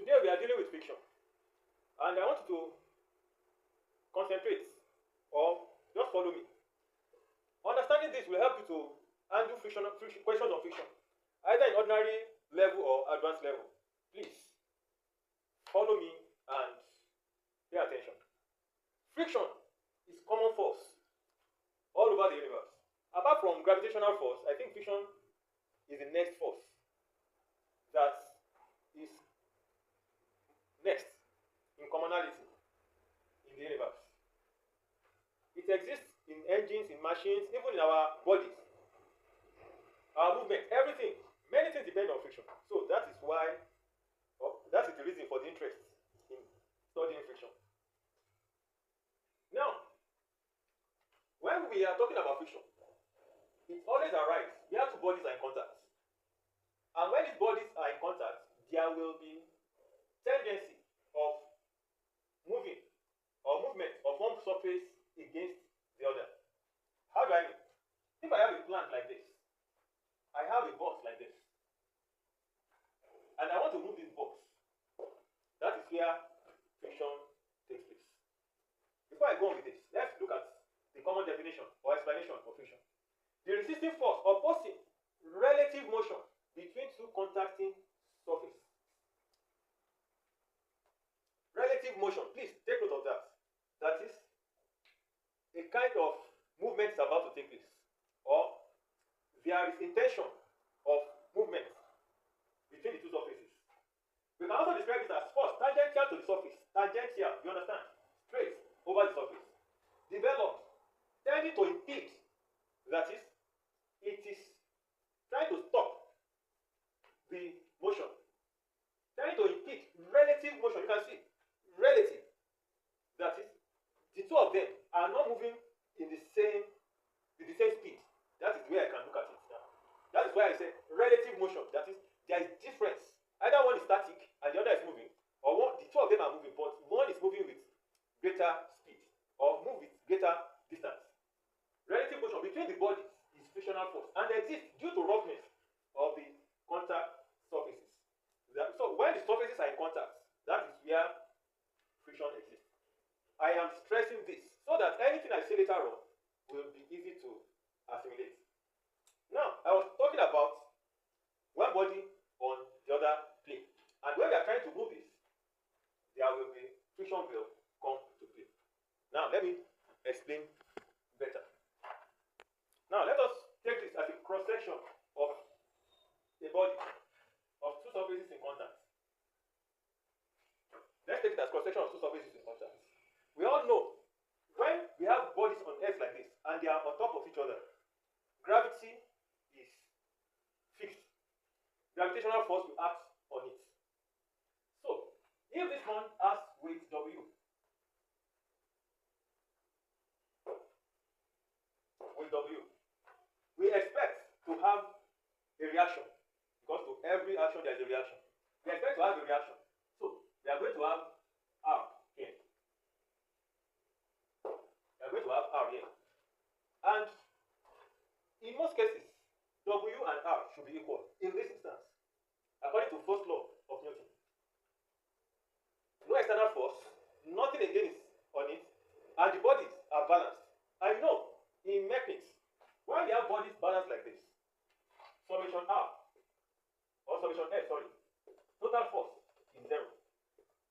Today we are dealing with friction, and I want you to concentrate or just follow me. Understanding this will help you to handle questions on friction, either in ordinary level or advanced level. Please follow me and pay attention. Friction is common force all over the universe. Apart from gravitational force, I think friction is the next force that is next in commonality in the universe. It exists in engines, in machines, even in our bodies, our movement, everything. Many things depend on friction. So that is why, or that is the reason for the interest in studying friction. Now, when we are talking about friction, it always arises where two bodies are in contact. And when these bodies are in contact, there will be tendency of moving or movement of one surface against the other. How do I mean? If I have a plant like this, I have a box like this, and I want to move this box, that is where friction takes place. Before I go on with this, let's look at the common definition or explanation of friction. The resisting force opposing relative motion between two contacting surfaces. Relative motion, please take note of that. That is a kind of movement is about to take place, or there is intention of movement between the two surfaces. We can also describe it as force tangential to the surface. Tangential, you understand? Straight over the surface. Developed, tending to impede. That is, it is trying to stop the motion. Trying to impede relative motion. You can see relative. That is, the two of them are not moving in the same speed. That is where I can look at it now. That is why I say relative motion. That is, there is difference. Either one is static and the other is moving, or the two of them are moving, but one is moving with greater speed or move with greater distance. Relative motion between the bodies is frictional force and exists due to roughness of the contact surfaces. So when the surfaces are in contact, that is where friction exists. I am stressing this so that anything I say later on will be easy to assimilate. Now, I was talking about one body on the other plane, and when we are trying to move this, there will be friction will come to play. Now, let me explain better. Now, let us take this as a cross-section of a body of two surfaces in contact. Let's take it as cross-section of two surfaces in contact. We all know when we have bodies on Earth like this and they are on top of each other, gravity is fixed. Gravitational force will act on it. So, if this one has weight W, we expect to have a reaction, because to every action there is a reaction. We expect to have a reaction. So, we are going to have R here. We are going to have R here. And in most cases, W and R should be equal in this instance, according to first law of Newton. No external force, nothing against on it, and the bodies are balanced. I know in mechanics, when we have bodies balanced like this, summation R, or summation F, sorry, total force is 0.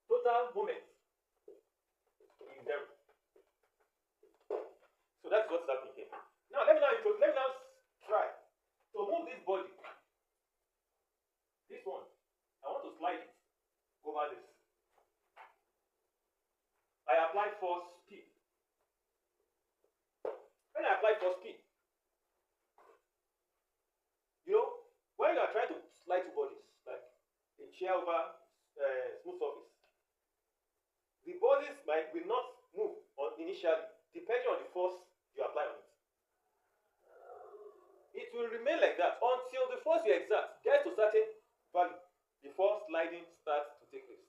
Total moment is 0. So that's what's happening here. Now let me now try to move this body. This one, I want to slide it over this. I apply force P. When I apply force P, you know, when you are trying to slide two bodies, like a chair over smooth surface, the bodies will not move initially, depending on the force you apply on it. It will remain like that until the force you exert gets to a certain value before sliding starts to take place.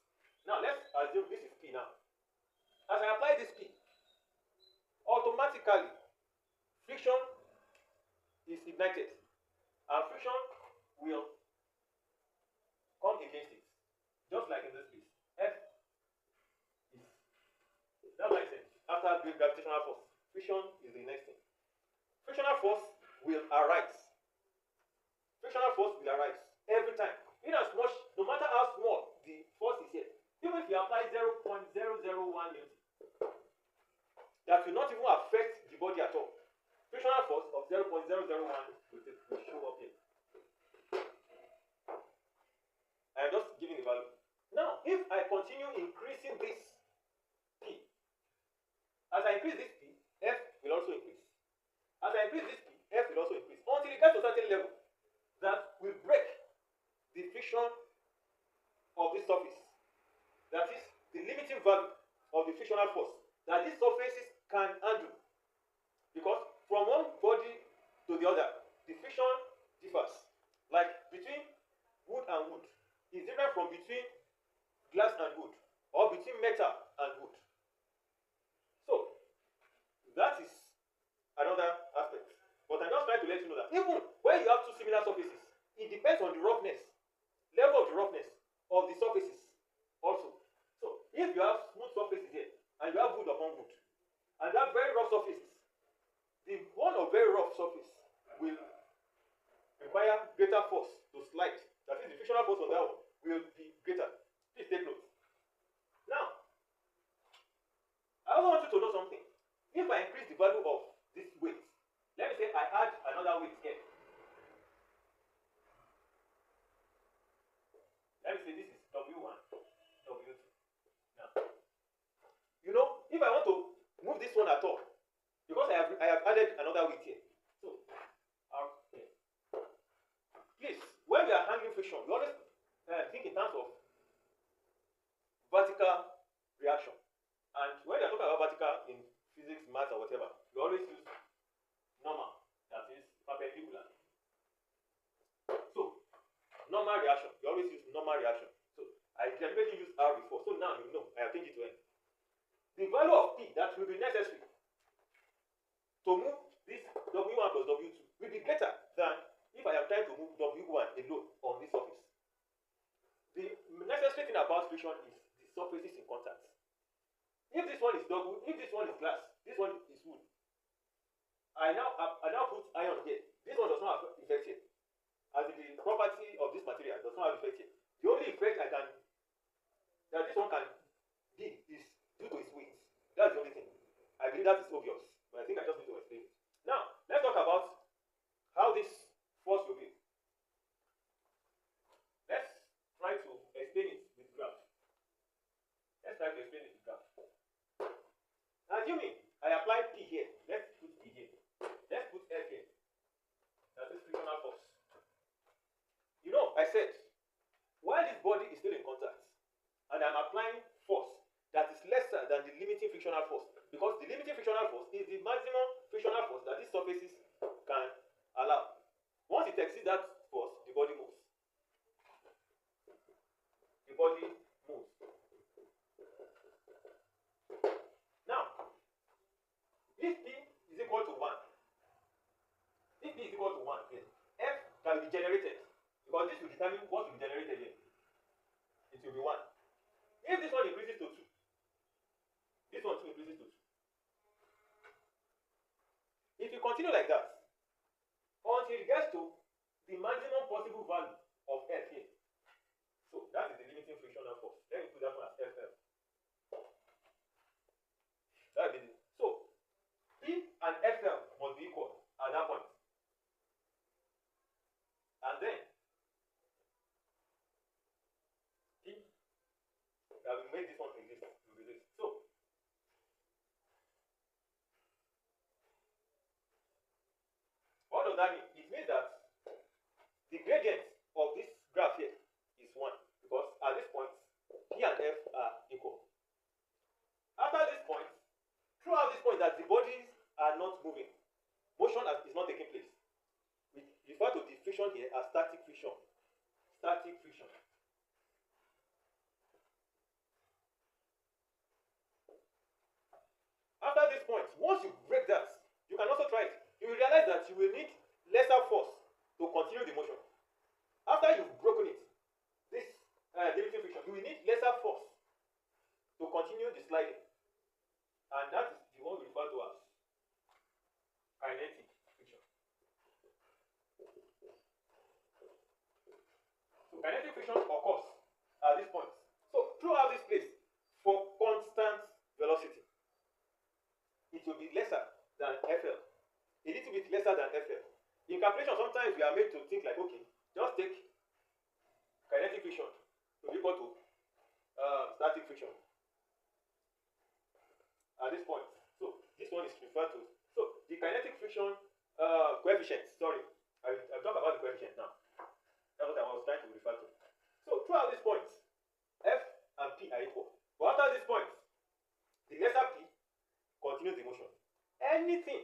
Now let's assume this is P now. As I apply this P, automatically friction is ignited and friction will come against it, just like in this case. after gravitational force? Friction is the next thing. Frictional force will arise. Frictional force will arise every time. In as much, no matter how small the force is here, even if you apply 0.001 Newton, that will not even affect the body at all. Frictional force of 0.001 will show up here. I am just giving the value. Now, if I continue increasing this P, as I increase this P, F will also increase. As I increase this P, F will also increase until it gets to a certain level that will break the friction of this surface. That is the limiting value of the frictional force that these surfaces can handle. Because from one body to the other, the friction differs. Like between wood and wood is different from between glass and wood, or between metal and wood. So that is another aspect. But I'm just trying to let you know that even when you have two similar surfaces, it depends on the roughness, level of the roughness of the surfaces also. So if you have smooth surfaces here, and you have wood upon wood, and you have very rough surfaces, the one of very rough surface will require greater force to slide. That is, the frictional force on that one will be greater. Please take note. Now, I also want you to know something. If I increase the value of this weight, let me say I add another weight here. Let me say this is W1, W2. Now, you know, if I want to move this one at all, because I have added another weight here. So, okay. Please, when we are handling friction, we always think in terms of vertical reaction. And when we are talking about vertical in physics, math, or whatever, we always use normal, that is perpendicular. So, normal reaction, we always use normal reaction. So, I deliberately use R before. So now you know, I have changed it to N. The value of P that will be necessary to move this W1 plus W2 will be greater than if I am trying to move W1 alone on this surface. The necessary thing about friction is the surfaces in contact. If this one is double, if this one is glass, this one is wood. I now put iron here. This one does not have effect here. As in the property of this material does not have effect here. The only effect that this one can give is due to its weight. That's the only thing. I believe that is obvious, but I think I just need to explain it. Now, let's talk about how this force will be. Let's try to explain it with graph. Let's try to explain it with graph. Assuming I apply P here, let's put P here. Let's put F here. That is frictional force. You know, I said, while this body is still in contact, and I'm applying force that is lesser than the limiting frictional force, because the limiting frictional force is the maximum frictional force that these surfaces can allow. Once it exceeds that force, the body moves. The body moves. Now, if P is equal to 1, if P is equal to 1, then F can be generated, because this will determine what will be generated here. It will be 1. If this one increases to 2, this one too increases to 2. If you continue like that, until it gets to the maximum possible value of F here. So that is the limiting frictional force. Let me put that one as FF. That is it. So P and FL must be equal at that point. And then P that will make this one exist will be this. So what does that mean? It means that the gradient of this graph here is 1, because at this point P and F are equal. After this point, throughout this point that the bodies are not moving, motion is not taking place. We refer to the friction here as static friction. Static friction. After this point, once you break that, you can also try it. You will realize that you will need lesser force to continue the motion. After you've broken it, this limiting friction, you will need lesser force to continue the sliding. And that is refer to. So the kinetic friction coefficient, sorry, I'll talk about the coefficient now. That's what I was trying to refer to. So throughout these points, F and P are equal. But after this point, the lesser P continues the motion. Anything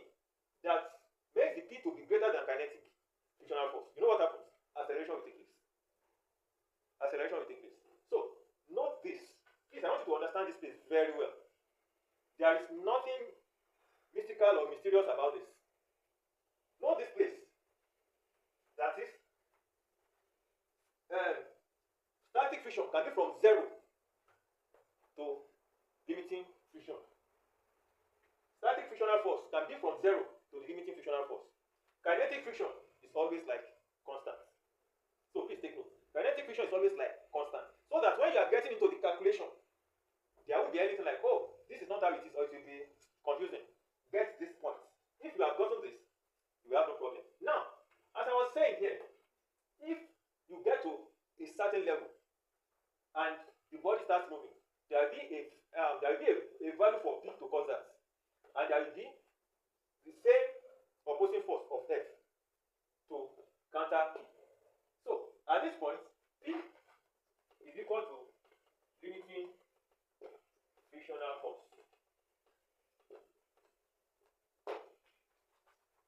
that makes the P to be greater than kinetic frictional force, you know what happens? Acceleration will take place. Acceleration will take place. So note this. Please, I want you to understand this place very well. There is nothing mystical or mysterious about this. Note this place. That is, static friction can be from 0 to limiting friction. Static frictional force can be from 0 to the limiting frictional force. Kinetic friction is always like constant. So please take note. Kinetic friction is always like constant. So that when you are getting into the calculation, there won't be anything like, oh, this is not how it is, or it will be confusing. Get this point. If you have gotten this, you have no problem. Now, as I was saying here, if you get to a certain level and the body starts moving, there will be a value for P to cause that, and there will be the same opposing force of F to counter P. So at this point, P is equal to limiting frictional force.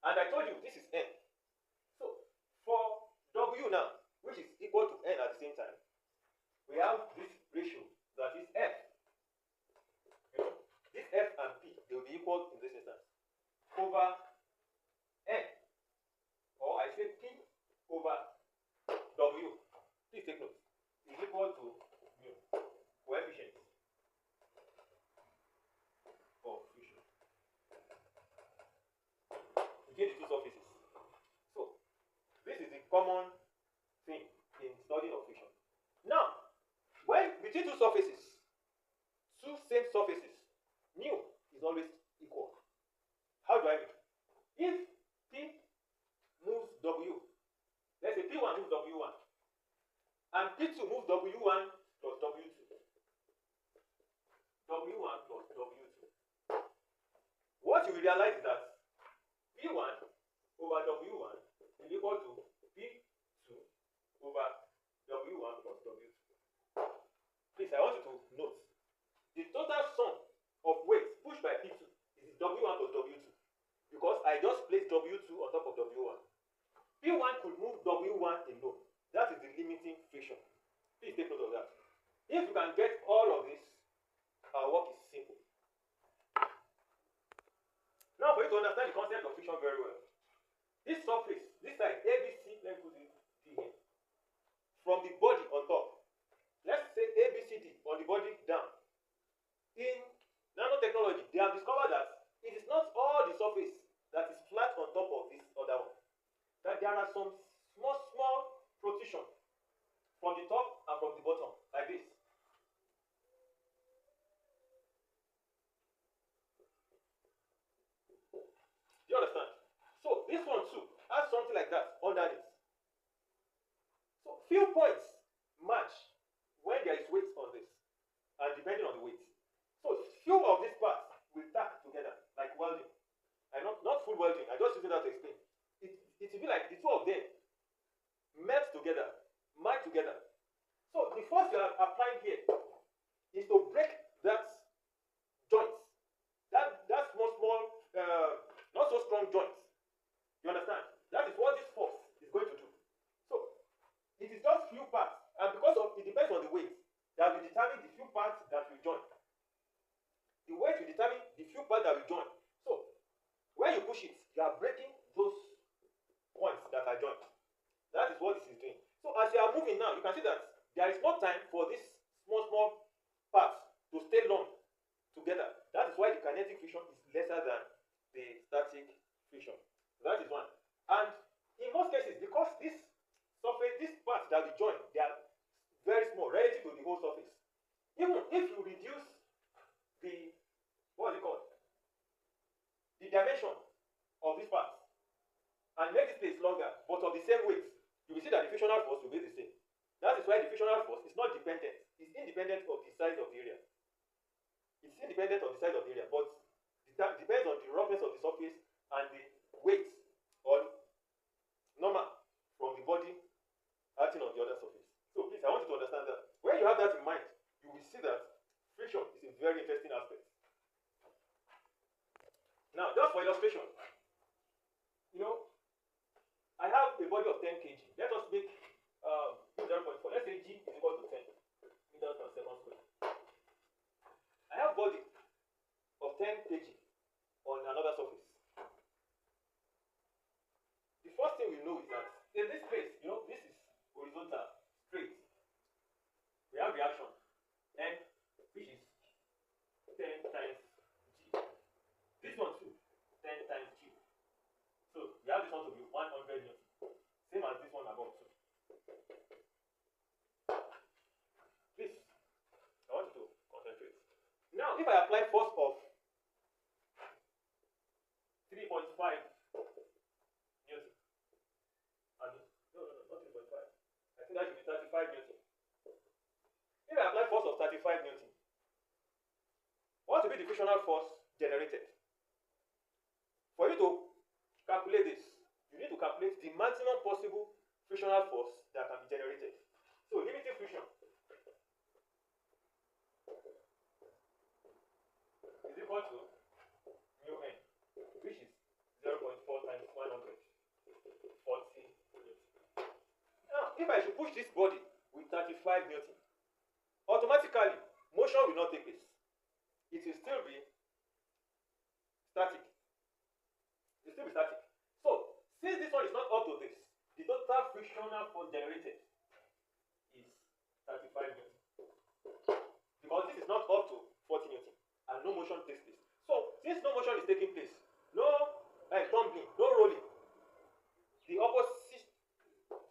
And I told you this is N. So for W now, which is equal to N at the same time, we have this ratio that is F. You know, this F and P, they will be equal in this instance over N, or I say P over W. Please take note. Is equal to mu, coefficient of friction between the two surfaces. So this is the common thing in studying of friction. Now, when between two surfaces, two same surfaces, mu is always equal. How do I mean? If P moves W, let's say P1 moves W1, and P2 moves W1 plus W2. W1 plus W2. What you will realize is that P1 over W1 is equal to P2 over W1 plus W2. Please, I want you to note the total sum of weight pushed by P2 is W1 plus W2, because I just placed W2 on top of W1. P1 could move W1 alone. That is the limiting friction. Please take note of that. If you can get all of this, our work is simple. Now, for you to understand the concept of friction very well, this surface, this side, ABC, let me put it here, from the body on top, let's say ABCD on the body down. In nanotechnology, they have discovered that it is not all the surface that is flat on top of this other one. That there are some small protrusion from the top and from the bottom, like this. Do you understand? So this one too has something like that underneath. So few points match when there is weight on this, and depending on the weight. So few of these parts will tack together like welding. And not full welding, I just use that to explain. It will be like the two of them melt together, merge together. So the force you are applying here is to break that joint, that small, not so strong joint. You understand? That is what this force is going to do. So it is just few parts, and because of it depends on the weight that will determine the few parts that will join. The weight will determine the few parts that will join. So when you push it, you are breaking those points that are joined. That is what this is doing. So as you are moving now, you can see that there is no time for this small parts to stay long together. That is why the kinetic friction is lesser than the static friction. So that is one. And in most cases, because this surface, these parts that we join, they are very small relative to the whole surface. Even if you reduce the, what is it called? The dimension of these parts and make this place longer, but of the same weight, you will see that the frictional force will be the same. That is why the frictional force is not dependent. It's independent of the size of the area. It's independent of the size of the area, but the That depends on the roughness of the surface and the weight or normal from the body acting on the other surface. So please, I want you to understand that. When you have that in mind, you will see that friction is a very interesting aspect. Now, just for illustration, you know, I have a body of 10 kg. Let us make 0.4. Let's say G is equal to 10 meters per second square. I have body of 10 kg on another surface. The first thing we know is that in this place, you know, this is horizontal, straight. We have reaction N, which is 10 times G. This one too, 10 times G. So we have this one to be 100 newton, same as this one above too. Please, I want you to concentrate. Now, if I apply force of 3.5 newton, and no, not 3.5. I think that should be 35 newton. If I apply force of 35 newton, what will be the frictional force generated? For you to calculate this, you need to calculate the maximum possible frictional force that can be generated. So limiting friction is equal to mu n, which is 0.4 times 100, 40 newton. Now, if I should push this body with 35 newton, automatically motion will not take place. It will still be static. It will still be static. So, since this one is not up to this, the total frictional force generated is 35 newton. Because this is not up to 40 newton and no motion takes place. So, since no motion is taking place, no tumbling, no rolling, the opposite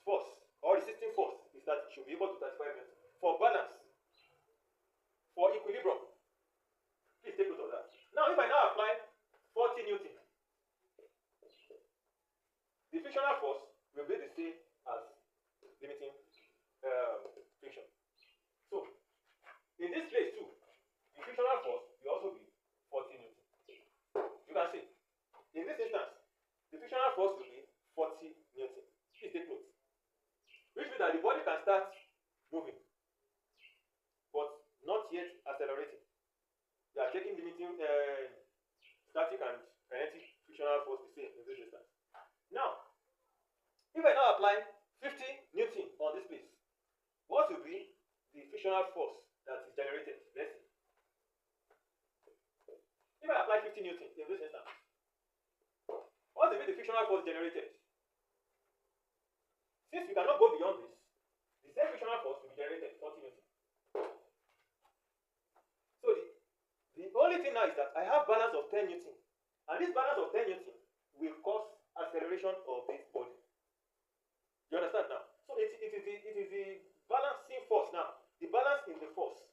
force or resisting force is that it should be equal to 35 newton. For balance, for equilibrium, please take note of that. Now, if I now apply 40 newton, the frictional force will be the same as limiting friction. So, in this place too, the frictional force will also be 40 newton. You can see, in this instance, the frictional force will be 40 newton. Please take note. Which means that the body can start moving, but not yet accelerating. We are taking limiting static and kinetic frictional force the same in this instance. Now, if I now apply 50 newton on this place, what will be the frictional force that is generated? Let's see. If I apply 50 newton in this instance, what will be the frictional force generated? Since we cannot go beyond this, the same frictional force will be generated 40 newton. So the only thing now is that I have balance of 10 newton, and this balance of 10 newton will cause acceleration of this body. You understand now? So it is the balancing force now, the balance in the force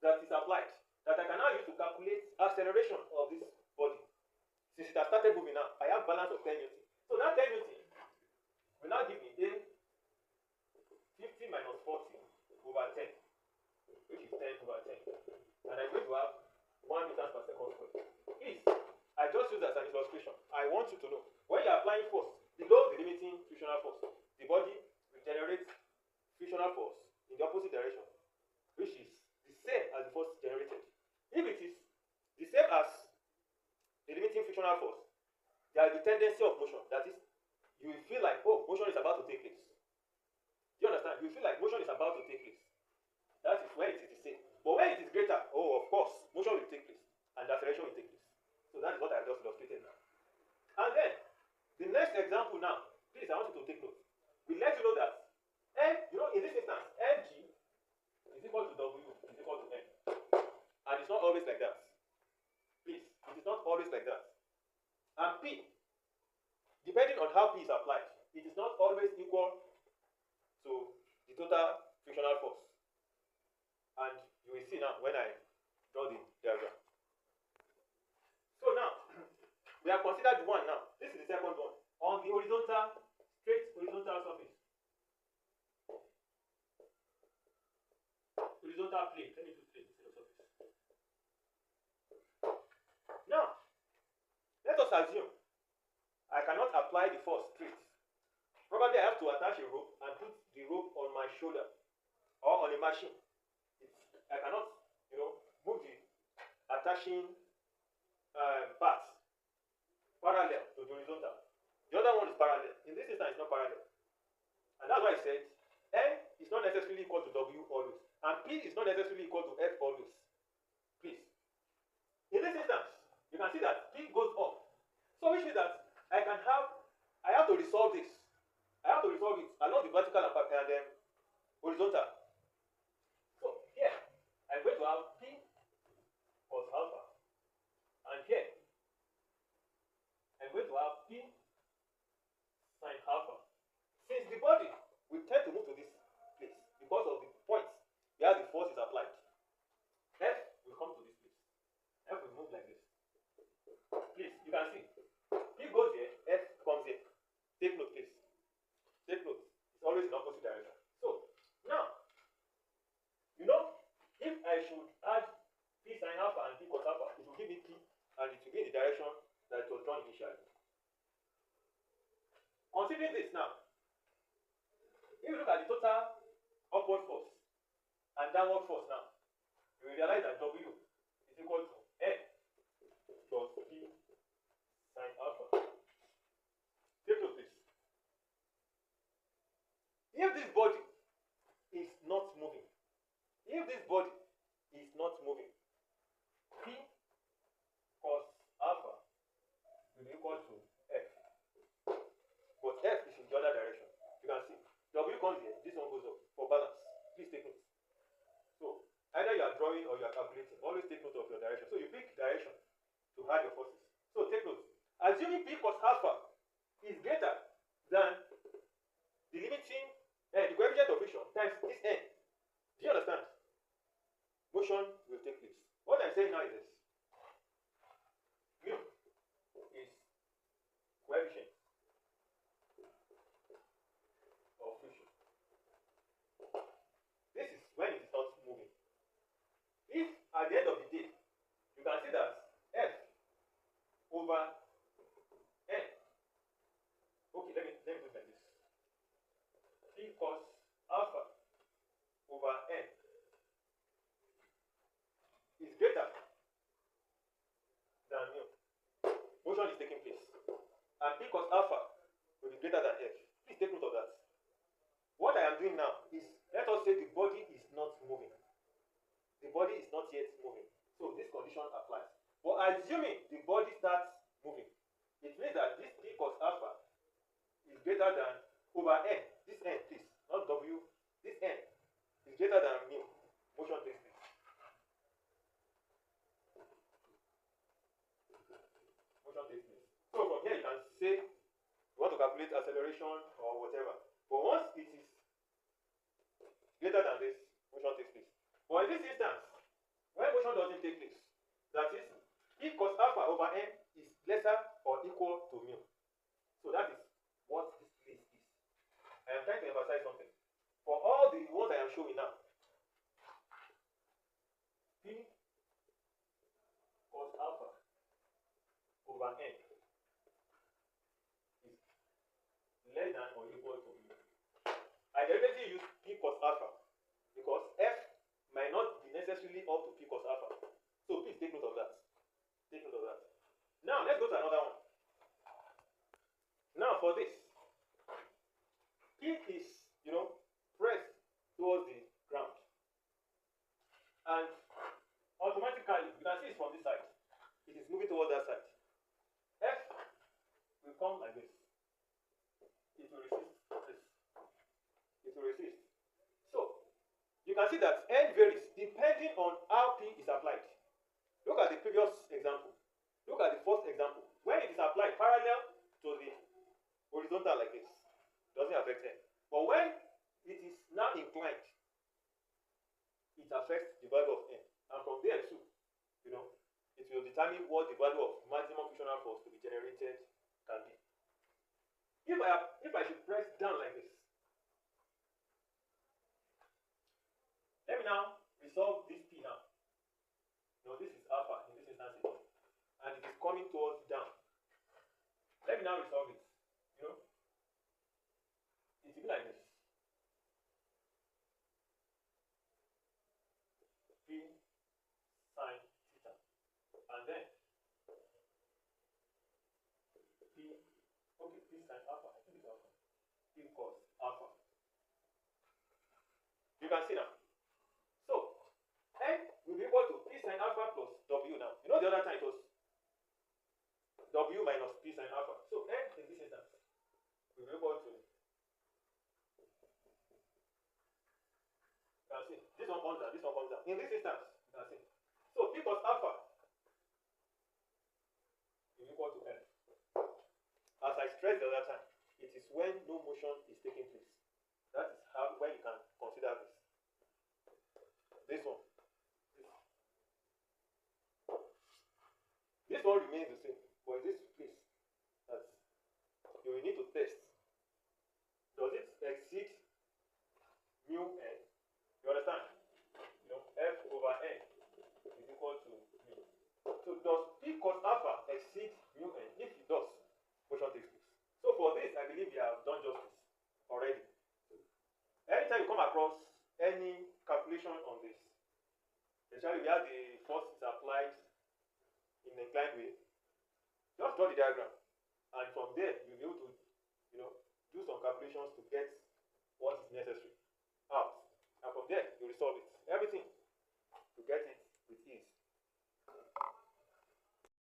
that is applied, that I can now use to calculate acceleration of this body. Since it has started moving now, I have balance of 10 newton. So that 10 newton will now give me a 50 minus 40 over 10, which is 10 over 10. And I'm going to have 1 meters per second square. Please, I just use that as an illustration. I want you to know, when you are applying force below the limiting frictional force, the body will generate frictional force in the opposite direction, which is the same as the force generated. If it is the same as the limiting frictional force, there will be tendency of motion. That is, you will feel like, oh, motion is about to take place. Do you understand? You feel like motion is about to take place. That is when it is the same. But when it is greater, oh, of course, motion will take place and the acceleration will take place. So that is what I have just illustrated now. And then, the next example now, please, I want you to take note. We let you know that, in this instance, mg is equal to w is equal to n. And it's not always like that. Please, it is not always like that. And p, depending on how p is applied, it is not always equal to the total frictional force. And you will see now when I draw the diagram. So now, we have considered one now. This is the second one. On the horizontal, straight horizontal surface. Horizontal plane. Let me do straight instead of surface. Now, just assume I cannot apply the force straight. Probably I have to attach a rope and put the rope on my shoulder or on a machine. I cannot, move the attaching parts parallel to the horizontal. The other one is parallel. In this instance, it's not parallel. And that's why I said N is not necessarily equal to W always. And P is not necessarily equal to F always. Please. In this instance, you can see that P goes up. So which means that I have to resolve this. I have to resolve it along the vertical and horizontal. So here, I'm going to have P cos alpha. And here, I'm going to have P sin alpha. Since the body will tend to move to this place because of the points where the force is applied, F will come to this place. F will move like this. Please, you can see. P goes here, F comes here. Take note, please. Take note. It's always in opposite direction. So, now, if I should add P sin alpha and P cos alpha, it will give me P and it will be in the direction that it was drawn initially. Considering this now, if you look at the total upward force and downward force now, you will realize that W is equal to N plus P sin alpha. Take note this. If this body is not moving, P cos alpha will be equal to F. But F is in the other direction. You can see. W comes here, this one goes up for balance. Please take note. So, either you are drawing or you are calculating, always take note of your direction. So, you pick direction to add your forces. So, take note. Assuming P cos alpha is greater than the limiting, the coefficient of friction times this N. Do you understand? Motion will take place. What I'm saying now is this. Mu is coefficient of friction. This is when it is not moving. If at the end of the day, you can see that F over N. Okay, let me do it like this. P cos alpha over N is greater than mu. Motion is taking place. And P cos alpha will be greater than F. Please take note of that. What I am doing now is, let us say the body is not moving. The body is not yet moving. So this condition applies. But assuming the body starts moving, it means that this P cos alpha is greater than over N. This N, please, not W. This N is greater than mu. Motion takes place. Motion takes place. So from here you can say you want to calculate acceleration or whatever. But once it is greater than this, motion takes place. But in this instance, when motion doesn't take place, that is, P cos alpha over N is lesser or equal to mu. So that is what this place is. I am trying to emphasize something. For all the ones I am showing now, P cos alpha over N is less than or equal to mu. I deliberately use P cos alpha because F might not be necessarily up to P cos alpha. So please take note of that. Take note of that. Now let's go to another one. Now for this, P is, pressed towards the ground. And automatically, you can see it's from this side. It is moving towards that side. F will come like this. It will resist this. It will resist. So, you can see that N varies depending on how P is applied. Look at the previous example. Look at the first example. When it is applied parallel to the horizontal like this, doesn't affect N. But when it is now inclined, it affects the value of N. And from there too, it will determine what the value of maximum frictional force to be generated can be. If I should press down like this, let me now resolve this P now. This is alpha in this instance, and it is coming towards down. Let me now resolve it. You know, it will be like this. P sine theta. And then P, okay, P sine alpha. I think it's alpha. P cos alpha. You can see now. So, N will be equal to P sine alpha plus W now. You know the other time it was W minus P sine alpha. So, N in this instance will be equal to, you can see, this one comes down, this one comes down. In this instance, you can see. So, P cos alpha is equal to N. As I stressed the other time, it is when no motion is taking place. That is how, when you can consider this. This one. This one remains the same, but in this place, that you will need to test. Does it exceed mu n? You understand? You know, F over n is equal to mu. So does P cos alpha exceed mu n? If it does, motion takes place. So for this, I believe we have done justice already. Anytime you come across any calculation on this, especially where the force is applied in an inclined way, just draw the diagram, and from there you'll be able to, you know, do some calculations to get what is necessary out, and from there you resolve it.